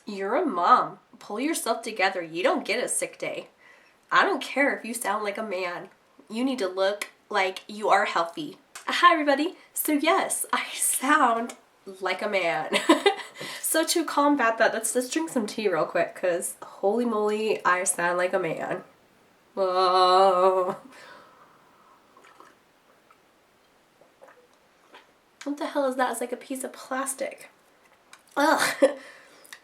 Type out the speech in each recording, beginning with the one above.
You're a mom. Pull yourself together. You don't get a sick day. I don't care if you sound like a man. You need to look like you are healthy. Hi everybody. So yes, I sound like a man. So to combat that, let's just drink some tea real quick because holy moly, I sound like a man. Oh. What the hell is that? It's like a piece of plastic. Ugh.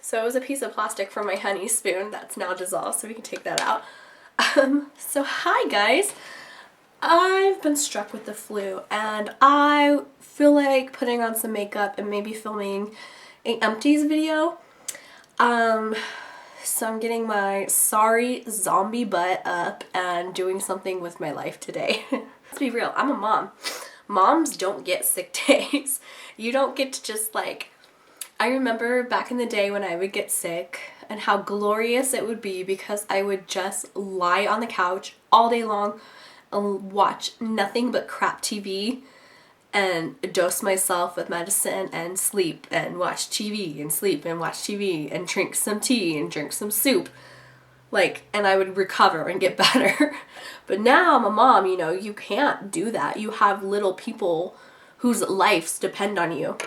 So it was a piece of plastic from my honey spoon that's now dissolved, so we can take that out. So hi guys. I've been struck with the flu and I feel like putting on some makeup and maybe filming an empties video. So I'm getting my sorry zombie butt up and doing something with my life today. Let's be real, I'm a mom. Moms don't get sick days. You don't get to just like, I remember back in the day when I would get sick and how glorious it would be because I would just lie on the couch all day long and watch nothing but crap TV and dose myself with medicine and sleep and watch TV and sleep and watch TV and drink some tea and drink some soup. Like, and I would recover and get better. But now I'm a mom, you know, you can't do that. You have little people whose lives depend on you.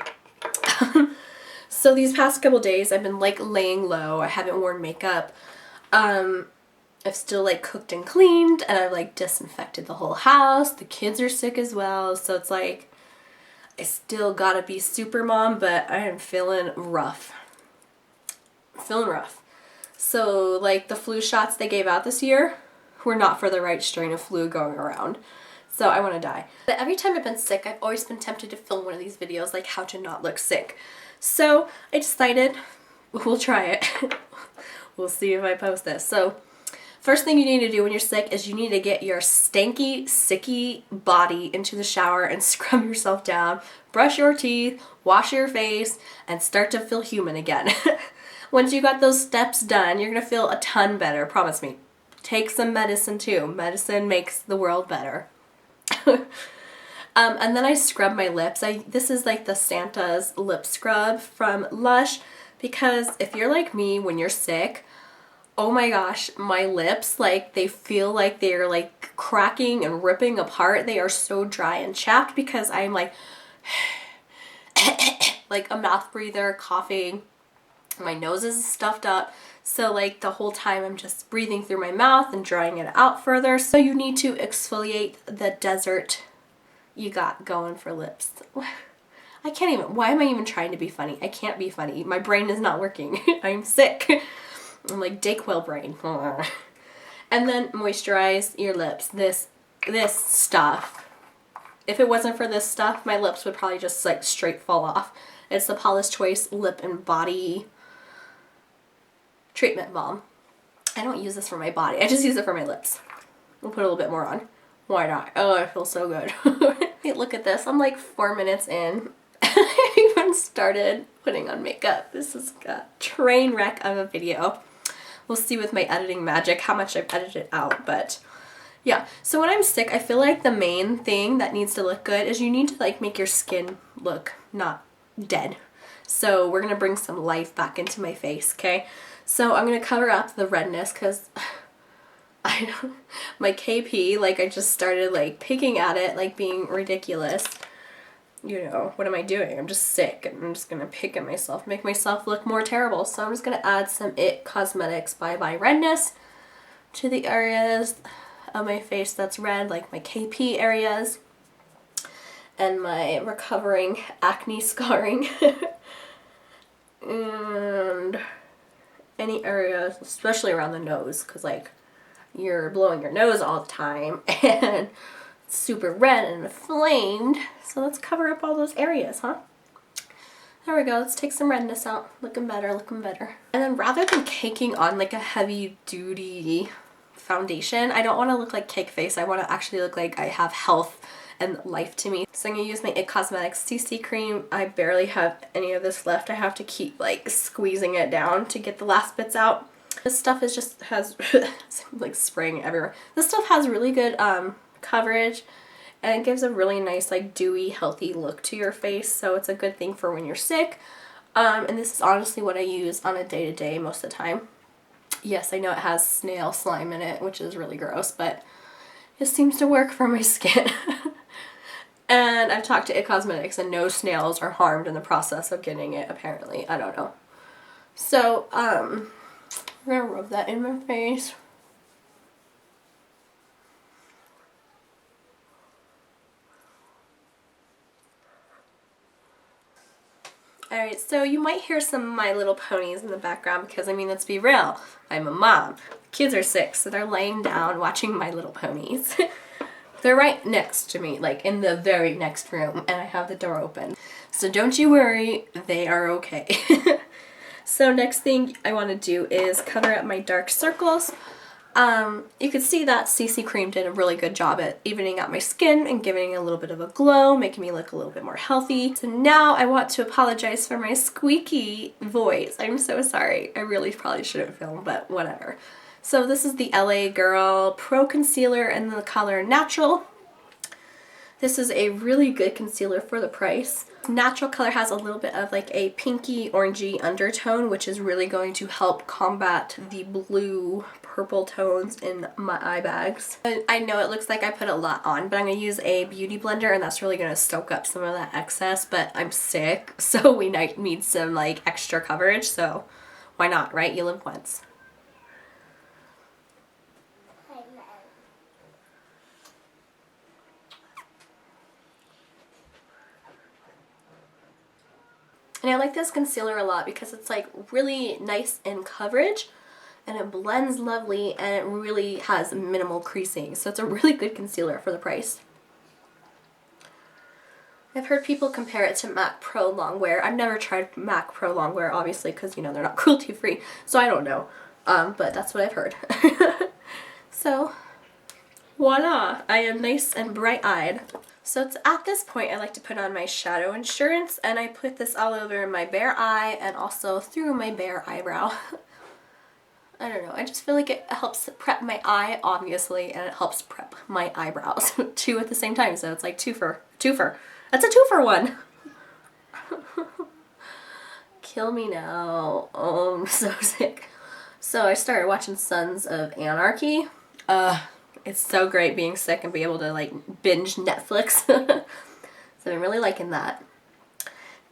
So these past couple days I've been like laying low. I haven't worn makeup. I've still like cooked and cleaned and I've like disinfected the whole house. The kids are sick as well. So it's like I still gotta be super mom, but I am feeling rough. Feeling rough. So like the flu shots they gave out this year were not for the right strain of flu going around. So I want to die. But every time I've been sick, I've always been tempted to film one of these videos like how to not look sick. So I decided we'll try it. We'll see if I post this. So first thing you need to do when you're sick is you need to get your stanky, sicky body into the shower and scrub yourself down, brush your teeth, wash your face, and start to feel human again. Once you got those steps done, you're going to feel a ton better, promise me. Take some medicine too. Medicine makes the world better. And then I scrub my lips. This is like the Santa's lip scrub from Lush because if you're like me when you're sick, oh my gosh, my lips, like they feel like they're like cracking and ripping apart. They are so dry and chapped because I'm like like a mouth breather, coughing. My nose is stuffed up. So like the whole time I'm just breathing through my mouth and drying it out further. So you need to exfoliate the desert you got going for lips. I can't even, why am I even trying to be funny? I can't be funny. My brain is not working. I'm sick. I'm like Dayquil brain. And then moisturize your lips. This stuff. If it wasn't for this stuff, my lips would probably just like straight fall off. It's the Paula's Choice Lip and Body Treatment Balm. I don't use this for my body. I just use it for my lips. We'll put a little bit more on. Why not? Oh, I feel so good. Hey, look at this. I'm like 4 minutes in. I even started putting on makeup. This is a train wreck of a video. We'll see with my editing magic how much I've edited out, but yeah. So when I'm sick, I feel like the main thing that needs to look good is you need to like make your skin look not dead. So we're gonna bring some life back into my face, okay? So I'm gonna cover up the redness because I don't, my KP, like I just started like picking at it, like being ridiculous. You know, what am I doing? I'm just sick and I'm just gonna pick at myself, make myself look more terrible. So I'm just gonna add some It Cosmetics Bye Bye Redness to the areas of my face that's red, like my KP areas and my recovering acne scarring. And any areas, especially around the nose, because like you're blowing your nose all the time and it's super red and inflamed. So let's cover up all those areas, huh? There we go. Let's take some redness out. Looking better, looking better. And then rather than caking on like a heavy duty foundation, I don't want to look like cake face. I want to actually look like I have health and life to me. So I'm going to use my It Cosmetics CC cream. I barely have any of this left. I have to keep like squeezing it down to get the last bits out. This stuff is just has like spraying everywhere. This stuff has really good coverage and it gives a really nice like dewy healthy look to your face, so it's a good thing for when you're sick. And this is honestly what I use on a day-to-day most of the time. Yes, I know it has snail slime in it, which is really gross, but it seems to work for my skin. And I've talked to It Cosmetics and no snails are harmed in the process of getting it, apparently. I don't know. So, I'm gonna rub that in my face. Alright, so you might hear some My Little Ponies in the background because, I mean, let's be real, I'm a mom. Kids are 6, so they're laying down watching My Little Ponies. They're right next to me, like in the very next room, and I have the door open. So don't you worry, they are okay. So next thing I want to do is cover up my dark circles. You can see that CC Cream did a really good job at evening out my skin and giving it a little bit of a glow, making me look a little bit more healthy. So now I want to apologize for my squeaky voice. I'm so sorry. I really probably shouldn't film, but whatever. So this is the LA Girl Pro Concealer in the color Natural. This is a really good concealer for the price. Natural color has a little bit of like a pinky orangey undertone, which is really going to help combat the blue purple tones in my eye bags. I know it looks like I put a lot on, but I'm going to use a beauty blender and that's really going to soak up some of that excess, but I'm sick, so we might need some like extra coverage, so why not, right? You live once. And I like this concealer a lot because it's like really nice in coverage and it blends lovely and it really has minimal creasing. So it's a really good concealer for the price. I've heard people compare it to MAC Pro Longwear. I've never tried MAC Pro Longwear obviously because, you know, they're not cruelty free, so I don't know. But that's what I've heard. So voila, I am nice and bright-eyed. So it's at this point I like to put on my shadow insurance, and I put this all over my bare eye and also through my bare eyebrow. I don't know, I just feel like it helps prep my eye, obviously, and it helps prep my eyebrows too at the same time, so it's like twofer. That's a 2-for-1. Kill me now. Oh, I'm so sick. So I started watching Sons of Anarchy. It's so great being sick and be able to like binge Netflix. So I'm really liking that.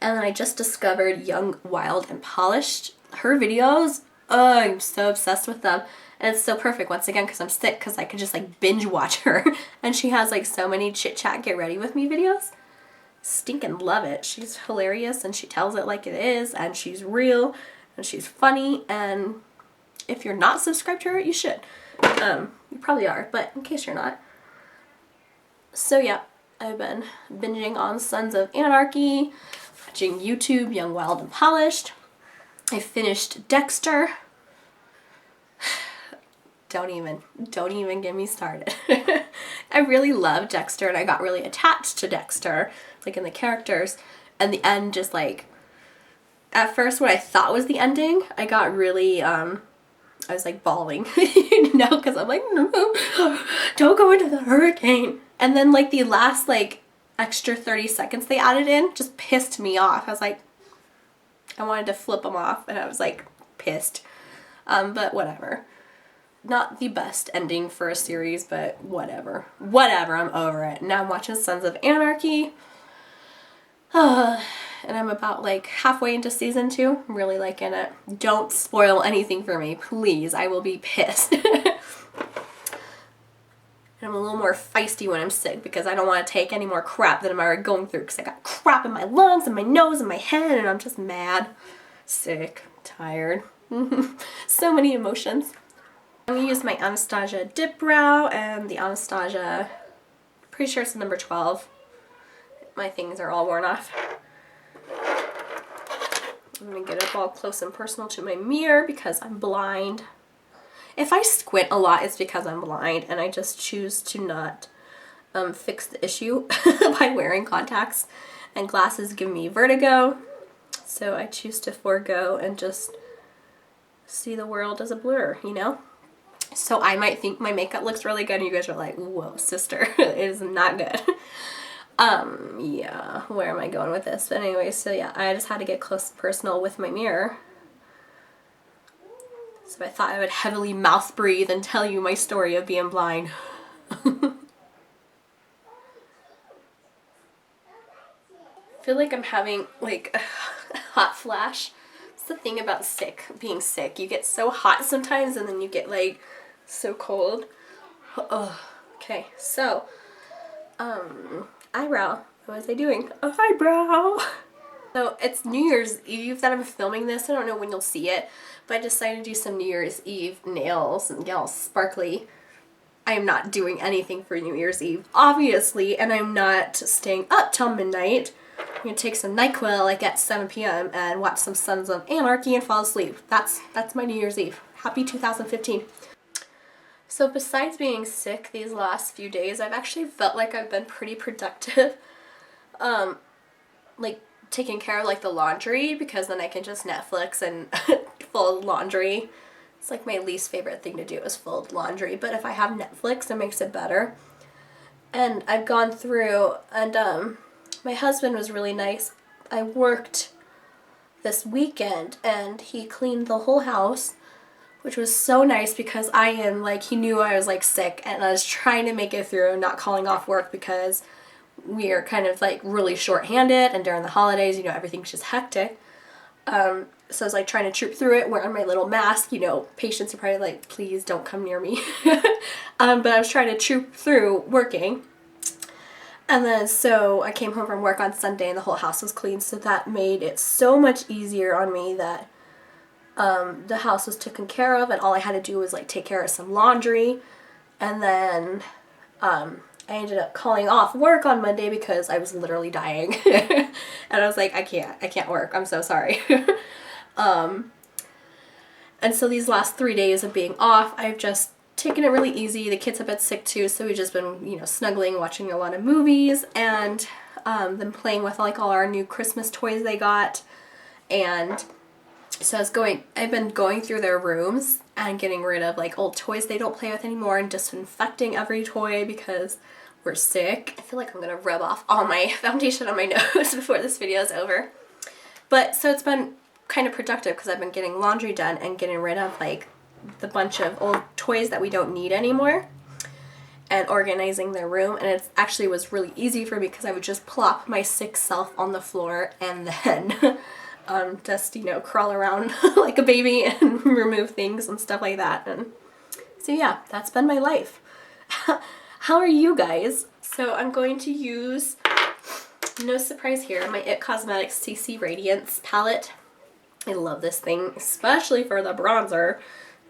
And then I just discovered Young, Wild, and Polished. Her videos, oh, I'm so obsessed with them. And it's so perfect once again because I'm sick, because I can just like binge watch her. And she has like so many chit chat get ready with me videos. Stinking love it. She's hilarious and she tells it like it is, and she's real and she's funny, and if you're not subscribed to her, you should. You probably are, but in case you're not. So yeah, I've been binging on Sons of Anarchy, watching YouTube, Young, Wild, and Polished. I finished Dexter. Don't even get me started. I really love Dexter and I got really attached to Dexter, like in the characters, and the end just like, at first what I thought was the ending, I got really, I was like bawling, you know, because I'm like, no, don't go into the hurricane. And then like the last like extra 30 seconds they added in just pissed me off. I was like, I wanted to flip them off and I was like pissed. But whatever. Not the best ending for a series, but whatever. Whatever, I'm over it. Now I'm watching Sons of Anarchy. And I'm about like halfway into season 2. I'm really liking it. Don't spoil anything for me, please. I will be pissed. And I'm a little more feisty when I'm sick because I don't want to take any more crap that I'm already going through, because I got crap in my lungs and my nose and my head and I'm just mad, sick, tired. So many emotions. I'm going to use my Anastasia Dip Brow and the Anastasia, pretty sure it's the number 12. My things are all worn off. I'm going to get up all close and personal to my mirror because I'm blind. If I squint a lot, it's because I'm blind and I just choose to not fix the issue by wearing contacts, and glasses give me vertigo, so I choose to forego and just see the world as a blur, you know? So I might think my makeup looks really good and you guys are like, whoa, sister, it is not good. Yeah, where am I going with this? But anyway, so yeah, I just had to get close and personal with my mirror. So I thought I would heavily mouth breathe and tell you my story of being blind. I feel like I'm having like a hot flash. It's the thing about being sick. You get so hot sometimes and then you get like so cold. Oh, okay, so eyebrow. What was I doing? Eyebrow. So it's New Year's Eve that I'm filming this. I don't know when you'll see it, but I decided to do some New Year's Eve nails and get all sparkly. I am not doing anything for New Year's Eve, obviously, and I'm not staying up till midnight. I'm gonna take some NyQuil like at 7 p.m. and watch some Sons of Anarchy and fall asleep. That's my New Year's Eve. Happy 2015. So besides being sick these last few days, I've actually felt like I've been pretty productive. Like taking care of like the laundry, because then I can just Netflix and fold laundry. It's like my least favorite thing to do is fold laundry, but if I have Netflix, it makes it better. And I've gone through, and my husband was really nice. I worked this weekend and he cleaned the whole house, which was so nice because he knew I was like sick and I was trying to make it through, not calling off work because we are kind of like really short-handed, and during the holidays, you know, everything's just hectic. So I was like trying to troop through it, wearing my little mask. You know, patients are probably like, please don't come near me. But I was trying to troop through working. And then so I came home from work on Sunday and the whole house was clean, so that made it so much easier on me that the house was taken care of and all I had to do was like take care of some laundry. And then I ended up calling off work on Monday because I was literally dying. And I was like, I can't work. I'm so sorry. And so these last 3 days of being off, I've just taken it really easy. The kids have been sick too, so we've just been, you know, snuggling, watching a lot of movies, and then playing with like all our new Christmas toys they got. And so I've been going through their rooms and getting rid of like old toys they don't play with anymore and disinfecting every toy because we're sick. I feel like I'm gonna rub off all my foundation on my nose before this video is over. But so it's been kind of productive because I've been getting laundry done and getting rid of like the bunch of old toys that we don't need anymore and organizing their room. And it actually was really easy for me because I would just plop my sick self on the floor and then just, you know, crawl around like a baby and remove things and stuff like that. And so yeah, that's been my life. How are you guys? So I'm going to use, no surprise here, my IT Cosmetics CC Radiance palette. I love this thing, especially for the bronzer.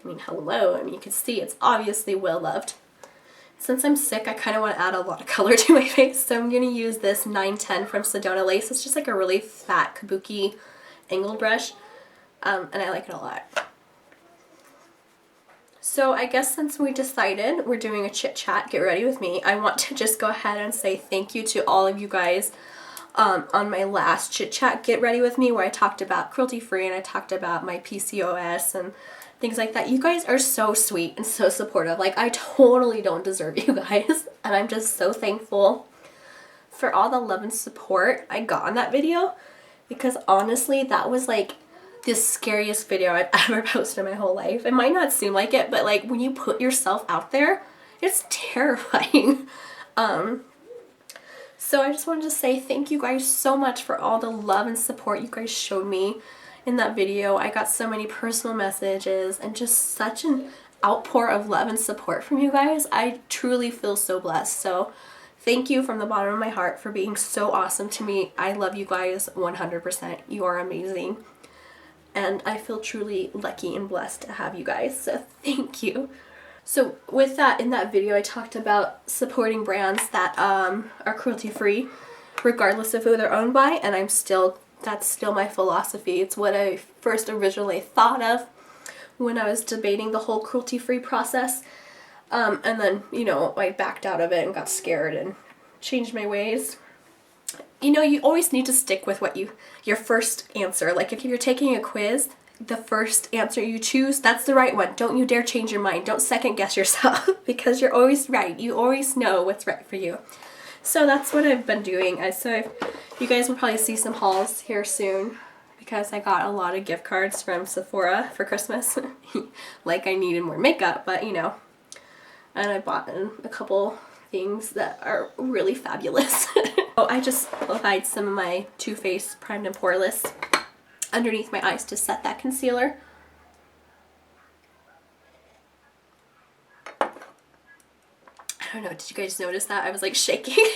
I mean, hello, I mean, you can see it's obviously well loved. Since I'm sick, I kind of want to add a lot of color to my face, so I'm going to use this 910 from Sedona Lace. It's just like a really fat kabuki angled brush, and I like it a lot. So I guess since we decided we're doing a chit chat, get ready with me, I want to just go ahead and say thank you to all of you guys on my last chit chat, get ready with me, where I talked about cruelty free and I talked about my PCOS and things like that. You guys are so sweet and so supportive. Like, I totally don't deserve you guys, and I'm just so thankful for all the love and support I got on that video, because honestly, that was like the scariest video I've ever posted in my whole life. It might not seem like it, but like when you put yourself out there, it's terrifying. So I just wanted to say thank you guys so much for all the love and support you guys showed me in that video. I got so many personal messages and just such an outpour of love and support from you guys. I truly feel so blessed. So thank you from the bottom of my heart for being so awesome to me. I love you guys 100%. You are amazing. And I feel truly lucky and blessed to have you guys. So thank you. So with that, in that video, I talked about supporting brands that are cruelty-free, regardless of who they're owned by, and that's still my philosophy. It's what I first originally thought of when I was debating the whole cruelty-free process. And then, you know, I backed out of it and got scared and changed my ways. You know, you always need to stick with what your first answer. Like if you're taking a quiz, the first answer you choose, that's the right one. Don't you dare change your mind. Don't second guess yourself because you're always right. You always know what's right for you. So that's what I've been doing. You guys will probably see some hauls here soon because I got a lot of gift cards from Sephora for Christmas. Like I needed more makeup, but you know. And I bought a couple things that are really fabulous. Oh, I just applied some of my Too Faced Primed and Poreless underneath my eyes to set that concealer. I don't know, did you guys notice that? I was like shaking.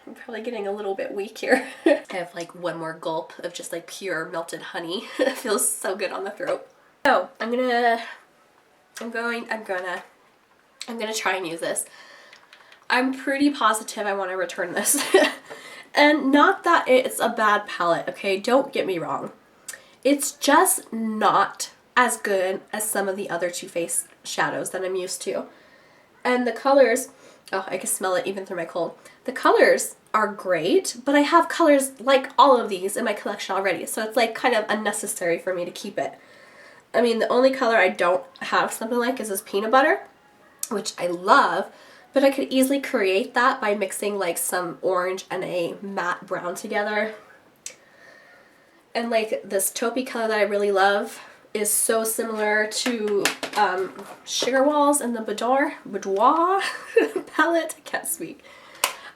I'm probably getting a little bit weak here. I have like one more gulp of just like pure melted honey. It feels so good on the throat. So I'm gonna try and use this. I'm pretty positive I want to return this. And not that it's a bad palette, okay? Don't get me wrong. It's just not as good as some of the other Too Faced shadows that I'm used to. And the colors, oh, I can smell it even through my cold. The colors are great, but I have colors like all of these in my collection already, so it's like kind of unnecessary for me to keep it. I mean, the only color I don't have something like is this peanut butter, which I love, but I could easily create that by mixing like some orange and a matte brown together. And like this taupey color that I really love is so similar to Sugar Walls in the Boudoir palette. I can't speak.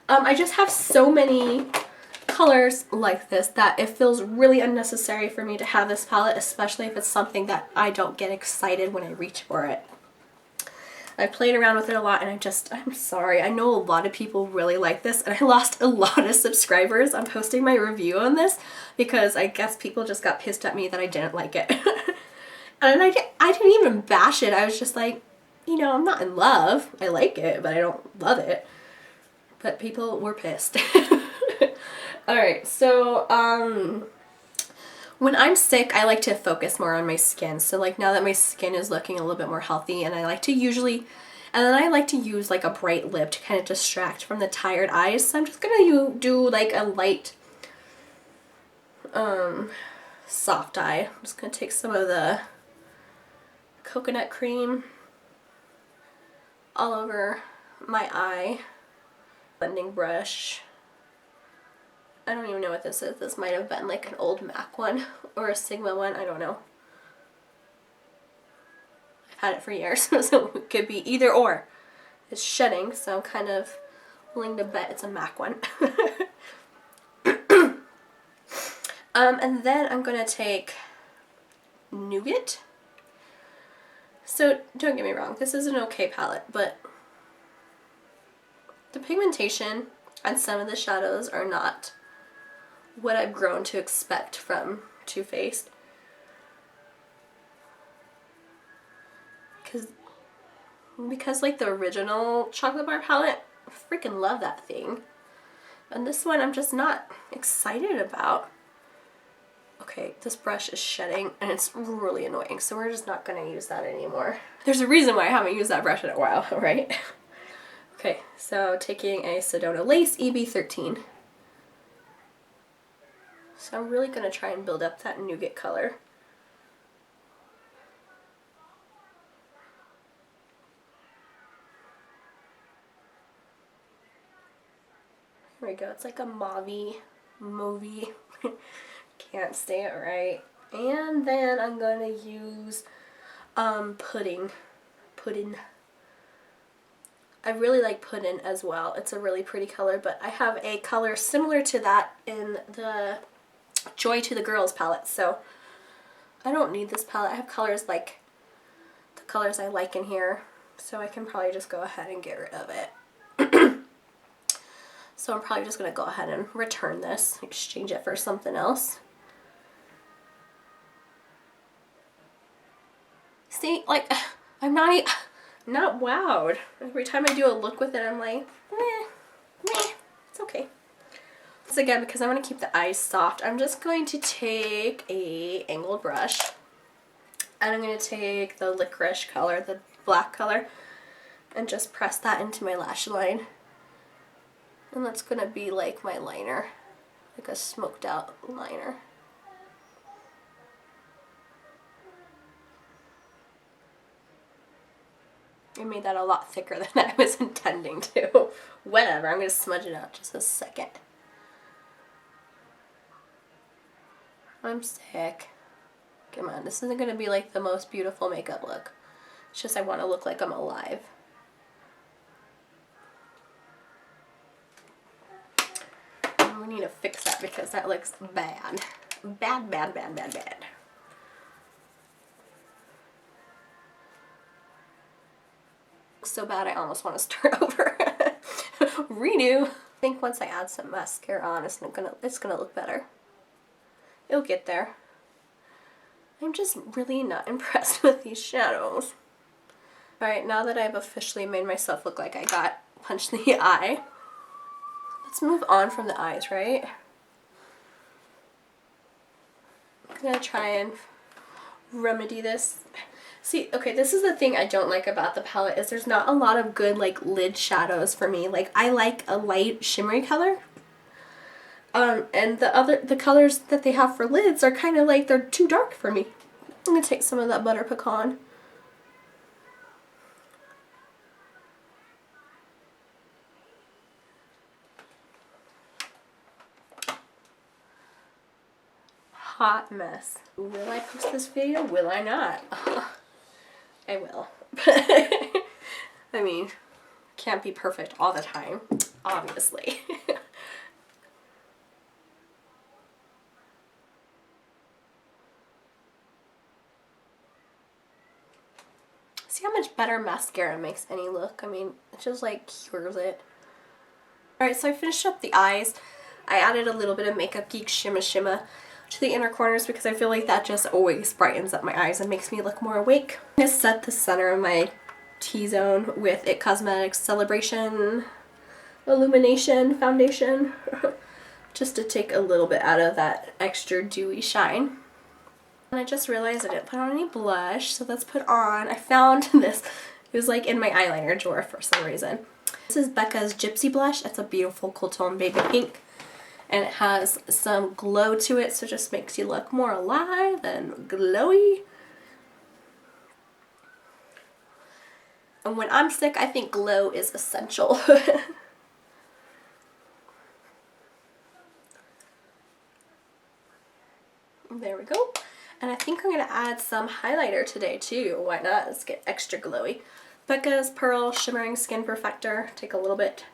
I just have so many colors like this that it feels really unnecessary for me to have this palette, especially if it's something that I don't get excited when I reach for it. I played around with it a lot and I'm sorry. I know a lot of people really like this and I lost a lot of subscribers on posting my review on this because I guess people just got pissed at me that I didn't like it. And I didn't even bash it. I was just like, you know, I'm not in love. I like it, but I don't love it. But people were pissed. Alright, so when I'm sick, I like to focus more on my skin. So like now that my skin is looking a little bit more healthy, and I like to use like a bright lip to kind of distract from the tired eyes. So I'm just gonna do like a light soft eye. I'm just gonna take some of the coconut cream all over my eye. Blending brush. I don't even know what this is. This might have been like an old MAC one or a Sigma one. I don't know. I've had it for years, so it could be either or. It's shedding, so I'm kind of willing to bet it's a MAC one. And then I'm going to take Nougat. So don't get me wrong, this is an okay palette, but the pigmentation on some of the shadows are not what I've grown to expect from Too Faced. Because like the original chocolate bar palette, I freaking love that thing. And this one I'm just not excited about. Okay, this brush is shedding and it's really annoying, so we're just not going to use that anymore. There's a reason why I haven't used that brush in a while, right? Okay, so taking a Sedona Lace EB13. So I'm really going to try and build up that nougat color. There we go. It's like a mauvey. Can't say it right. And then I'm going to use puddin. I really like puddin as well. It's a really pretty color, but I have a color similar to that in the Joy to the Girls palette, so I don't need this palette. I have colors like the colors I like in here, so I can probably just go ahead and get rid of it. So I'm probably just going to go ahead and return this, exchange it for something else. See, like, I'm not wowed. Every time I do a look with it, I'm like, it's okay. So again, because I want to keep the eyes soft, I'm just going to take a angled brush, and I'm going to take the licorice color, the black color, and just press that into my lash line. And that's going to be like my liner, like a smoked out liner. I made that a lot thicker than I was intending to. Whatever, I'm gonna smudge it out just a second. I'm sick. Come on, this isn't gonna be like the most beautiful makeup look. It's just I want to look like I'm alive. And we need to fix that because that looks bad. Bad, bad, bad, bad, bad. Looks so bad I almost want to start over. Redo. I think once I add some mascara on, it's gonna look better. It'll get there. I'm just really not impressed with these shadows. Alright, now that I've officially made myself look like I got punched in the eye, let's move on from the eyes, right? I'm gonna try and remedy this. See, okay, this is the thing I don't like about the palette is there's not a lot of good like lid shadows for me. Like I like a light shimmery color. And the colors that they have for lids are kind of like they're too dark for me. I'm gonna take some of that butter pecan. Hot mess. Will I post this video? Will I not? I will. I mean, can't be perfect all the time, obviously. See how much better mascara makes any look? I mean, it just like cures it. Alright, so I finished up the eyes. I added a little bit of MAKEUPGEEK Shimma to the inner corners because I feel like that just always brightens up my eyes and makes me look more awake. I'm going to set the center of my T-zone with IT Cosmetics Celebration Illumination Foundation just to take a little bit out of that extra dewy shine. And I just realized I didn't put on any blush, so let's put on, I found this, it was like in my eyeliner drawer for some reason. This is Becca's Gypsy blush. It's a beautiful cool tone baby pink. And it has some glow to it, so it just makes you look more alive and glowy. And when I'm sick, I think glow is essential. There we go. And I think I'm going to add some highlighter today too. Why not? Let's get extra glowy. Becca's Pearl Shimmering Skin Perfector. Take a little bit.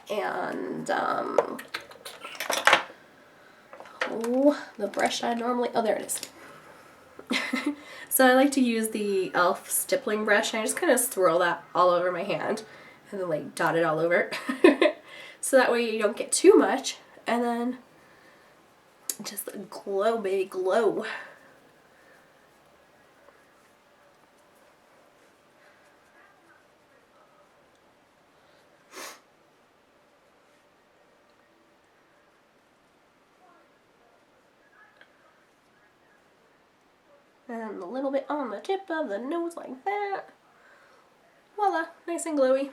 And, oh, the brush I normally, oh there it is. So I like to use the e.l.f. stippling brush and I just kind of swirl that all over my hand and then like dot it all over. So that way you don't get too much and then just glow, baby, glow. And a little bit on the tip of the nose like that. Voila, nice and glowy.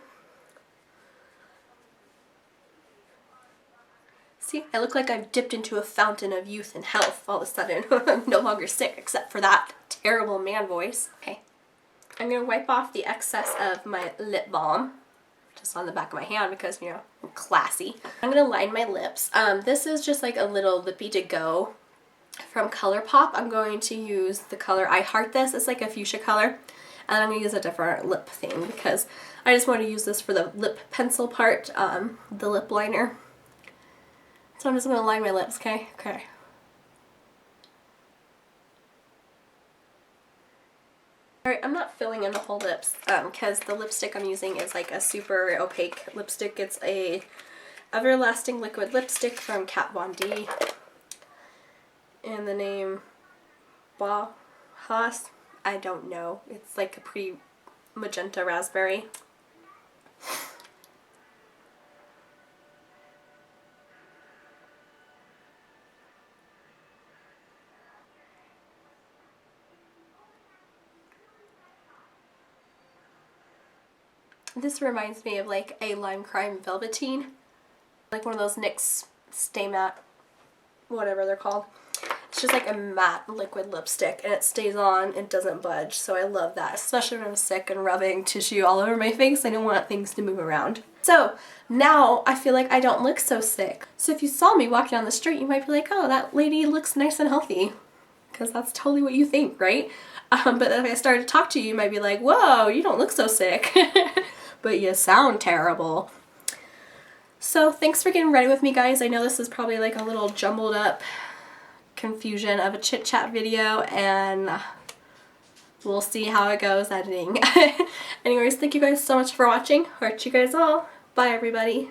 See, I look like I've dipped into a fountain of youth and health all of a sudden. I'm no longer sick except for that terrible man voice. Okay, I'm going to wipe off the excess of my lip balm just on the back of my hand because, you know, I'm classy. I'm going to line my lips. This is just like a little lippie to go from ColourPop. I'm going to use the color I Heart This. It's like a fuchsia color. And I'm going to use a different lip thing because I just want to use this for the lip pencil part, the lip liner. So I'm just going to line my lips, okay? Okay. Alright, I'm not filling in the whole lips because the lipstick I'm using is like a super opaque lipstick. It's a Everlasting Liquid Lipstick from Kat Von D. And the name Haas, I don't know. It's like a pretty magenta raspberry. This reminds me of like a lime crime velveteen. Like one of those NYX Stay Matte, whatever they're called. It's just like a matte liquid lipstick and it stays on and doesn't budge, so I love that, especially when I'm sick and rubbing tissue all over my face. I don't want things to move around. So now I feel like I don't look so sick. So if you saw me walking down the street, you might be like, oh, that lady looks nice and healthy. Because that's totally what you think, right? But if I started to talk to you, you might be like, whoa, you don't look so sick. But you sound terrible. So thanks for getting ready with me, guys. I know this is probably like a little jumbled up confusion of a chit chat video, and we'll see how it goes editing. Anyways, thank you guys so much for watching. Heart you guys all. Bye everybody.